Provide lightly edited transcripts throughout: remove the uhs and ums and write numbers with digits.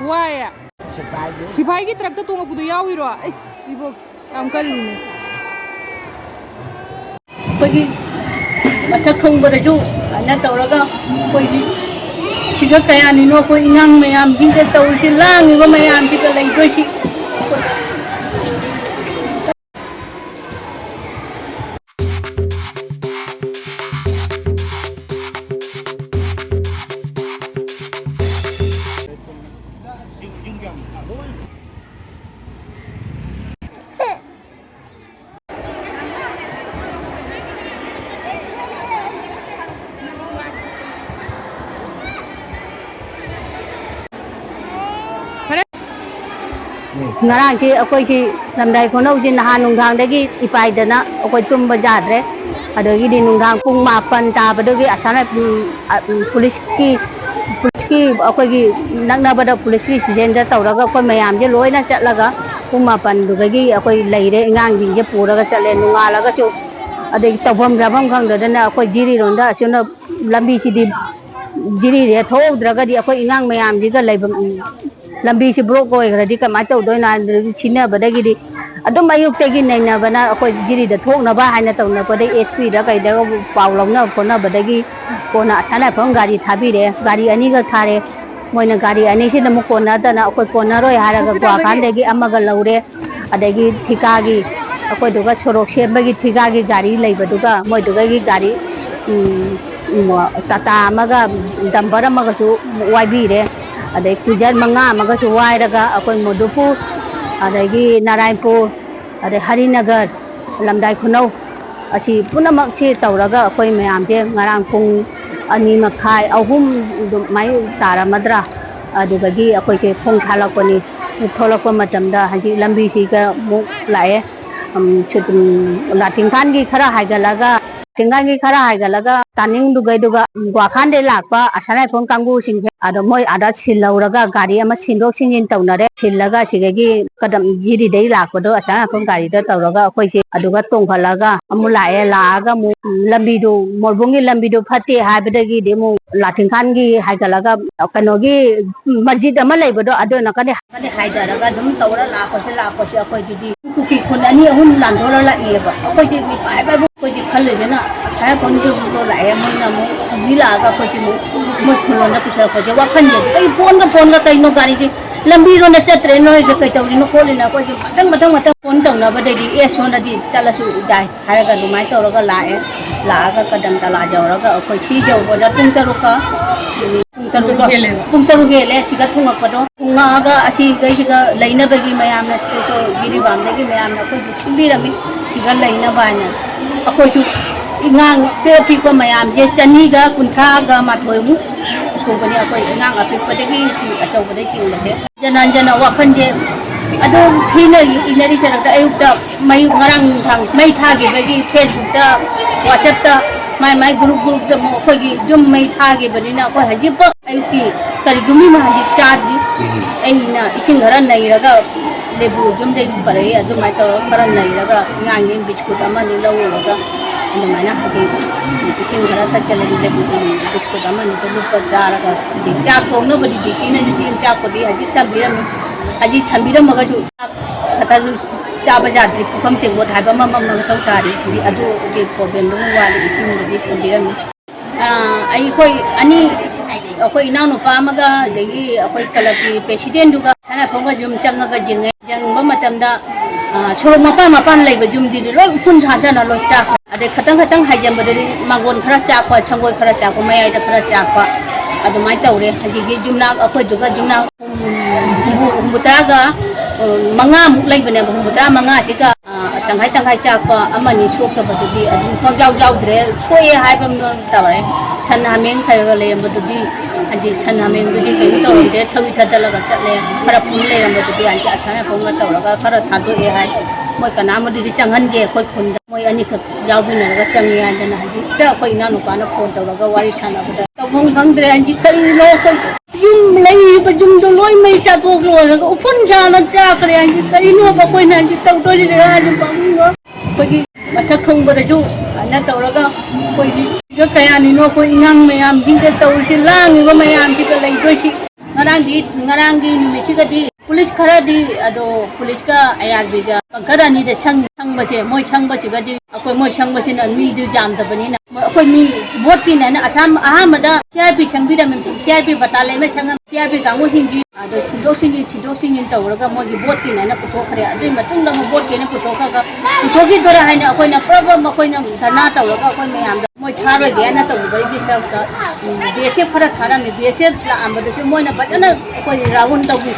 via सिपाही की truck तो पुदु याविरो सिबो काम करिने कोई मथक थोंबदजु अना तौरगा कोई सिगा कयानिनो कोई इंगांग मयाम जिंगे तौसि लांगिबो मयाम सिगा लैदोसि ngarang si akoi si lamdai khonau si nahan nungthang dagi ipai dana akoi tumba jadre adagi di nungthang pung 8 ta badagi asana police ki akoi gi nakna bada police ki sijen da tawraga akoi mayam je loina chatlaga pung 8 dugagi akoi leire ngang ding je puraga chatle nungalaga chu adagi tawam rabam khang dana akoi jiri ronda asuna lambi si di jiri re thodraga di akoi ngang mayam ji ga leibam lambi si bro ko gradi ka ma taw doina china badagi di adum ayuk te gi naina bana akoi jiri da thok na ba haina taw na badai SP da kai da paw long na ko na badagi ko na asana phang gari thabi re gari ani ga thare moina gari ani si na mo ko na da na akoi ko na roi hara ga kwa kan de gi amaga laure adagi thika gi akoi duga sorok sem ba gi thika gi gari lai ba duga moi duga gi gari tata amaga dambar amaga su YB re adai kujan manga amaga su wai raga akoi modupu adagi narayanpur adai harinagar lamdai khunau asi punamak chi tawraga akoi mayam je ngarang pung ani makhai ahum mai taramadra adugagi akoi se phong thalakoni tholakpa matamda haji lambi si ga mu lae chutum lating khan gi khara haigalaga tinggan gi khara haigalaga taning dugai duga gwakhan de lakpa asanai phong kanggu sing ado moi ada silauraga gari ama sindok singin tawnare silaga sigagi kadam jiri dei lakpado asana phong gari da tawraga akoi se aduga tongphalaga amulae laaga mu lambi du morbungi lambi du phate haibadagi de mu lating khan gi haigalaga kanogi masjid ama leibado ado nakane haidaraga dum tawra lakose akoi didi kuki khun ani ahun landora la ieba akoi ji mi pai pai akoi ji khalle jena saya phone ju to la e moi na mo ni la ga akoi ji mo khulon na pusha akoi ji wakhan je kai phone ga kai no gari ji lambi ro na chatre no ge kai tawri no khole na akoi ji matang phone taw na ba dei di e so na di chala su jai hara ga dumai tawra ga la ga kadam ta la jaw ra ga akoi si jaw bo na tung taruka pung taru gele siga thungak pado nga ga asi gai siga laina bagi mayam na so giri bam dagi mayam na ko thumbi rami siga laina bana akoi su ingang pe pi ko mayam je chani ga kuntha ga ma thoi mu so bani akoi ingang api padagi si achau badai sing la se jana wakhan je ado thina inari sarakta ayukta mai ngarang thang mai tha ge bagi Facebook ta WhatsApp ta mai group da mo khoi gi jum mai tha ge bani na ko haji pa ayuki kari gumi ma haji chadri aina ising haran nai raga lebu jum de pare adu mai to haran nai raga ngang biscuit ama ni lawo raga anu mai na haji ising haran ta chale lebu biscuit ama ni to lupa jaraga ji cha thong no badi ji sina ji cha ko di haji tabiram haji thambira maga ju kata chaba jadri pukam te bot haba mama ma tau tari di adu je problem lu wali ising di thambira ai koi ani akoi inau no pa maga degi akoi kalaki president duga sana phonga jum changaga jang ba matamda soro mapan laiba jum di loi utun cha na loi cha ade khatang hajam badari mangon khara cha kwa sangoi khara cha ko mayai da khara cha kwa adu mai tawre haji gi jumna akoi duga jumna butaga manga muk laibane buta manga siga tanghai cha kwa amani sokta badudi adu phang dre soye haibam no tawre san hameng khai ga le badudi aji san hameng dudi kai to de thawi thadala ga chatle khara phun le ram badudi an cha sana phonga tawra khara thadu e hai moi kana madi changhan ge khoi khun moi ani kha jawbi na ga changi an na haji ta khoi na no pa na phone tawra ga wari sana bada tawong gang dre anji kari lo khoi jum lei ba jum do loi mai cha to lo ga upun cha na cha kare anji kari no ba koi na anji taw to ji ra ju bang no khoi mathak khong ba ju ana tawra ga khoi ji ga kaya ni no khoi ngang mayam jing te taw si lang ba mayam si ka lai doi si ngaranggi numisigadi police खरादी अदो police का IRB का खरानी दे संग बसे मोय संग बसे गदी अकोय मोय संग बसे न मी दु जाम तबनी ना अकोय मी वोट पिन ना असम अहमदा सीआरपी संगबी दा सीआरपी बताले में संग सीआरपी कांगो सिंजी अदो सिदो सिंजी तवरगा मोगी वोट पिन ना पुथोखरे अदुई मतुंग दा वोट पिन पुथोखगा पुथोगी दोरा हाइना अकोय ना प्रॉब्लम अकोय ना धरना तवरगा अकोय मयाम मोय थारो गे ना तवबई गी सबका बीएसएफ खरा थारा में बीएसएफ लांबदसु मोय ना बजना अकोय राउंड तवगी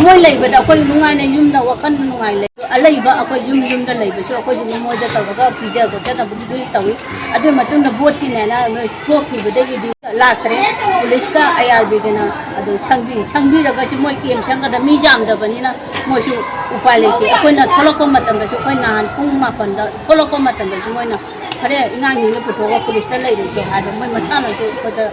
मोय लेबदा अकोय नुंगाइना युमदा वखन नुंगाइ ले अलैबा अकोय युमदा लेबसु अकोय मोयदा तवगा पिजा गोचा तबदि दुई तवी अदु मतुंदा वोट पिनेना थोखिबदगी लात्रे पुलिस का आईआरबी के ना अदु संगी रगसि मोय केम संगदा मी जामदबनिना मोयसु उपाय लेते अकोय ना थोलको मतंदसु अकोय नान पुंग मापनदा थोलको मतंदसु मोयना खरे इंगांगिंग पुथोगा पुलिस ता लेरसु हादे मोय मसाना तो कोदा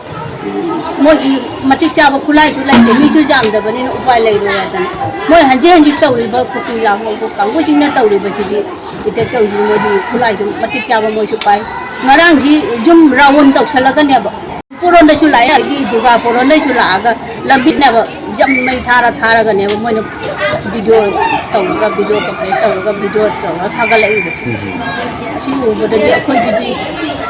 मोगी मति चाबा खुलाइसु लाइते मीसु जामदबनिना उपाय लेरो यादन मोय हंजी तौरिबा कुकि लामो कांगो सिंना तौरिबसिदि इते तौजि मोदी खुलाइसु मति चाबा मोयसु पाइ ngarang ji jum rawon tok salaga ne ba puron da chulai gi duga puron da chulaga labit ne ba jam mai thara ga ne ba moy video tawga video ka pai tawga video tawga thaga lai ba si u ba da akhoi ji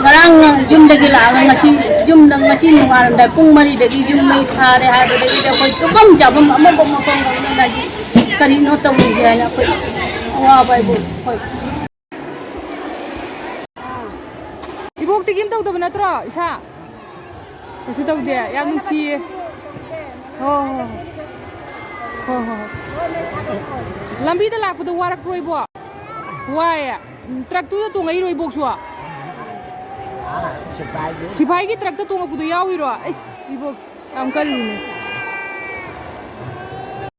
ngarang jum da gi la ga ngasi jum da ngasi nuwaran da pung mari da gi jum mai thare ha ba da gi da koi tumam jabam amma bom ma kong na ji kari no tawi ja na koi wa bai bo koi इबोक टिकिम तक दब नत्रो इसा ऐसे तक दे याम नुसी हो हो हो लंबी दा लाक बदो वारक रोइबो वाय ट्रक तु तो ngai रोइबोक सुआ सिपाही की ट्रक तो बदो याविरो इस इबोक याम कल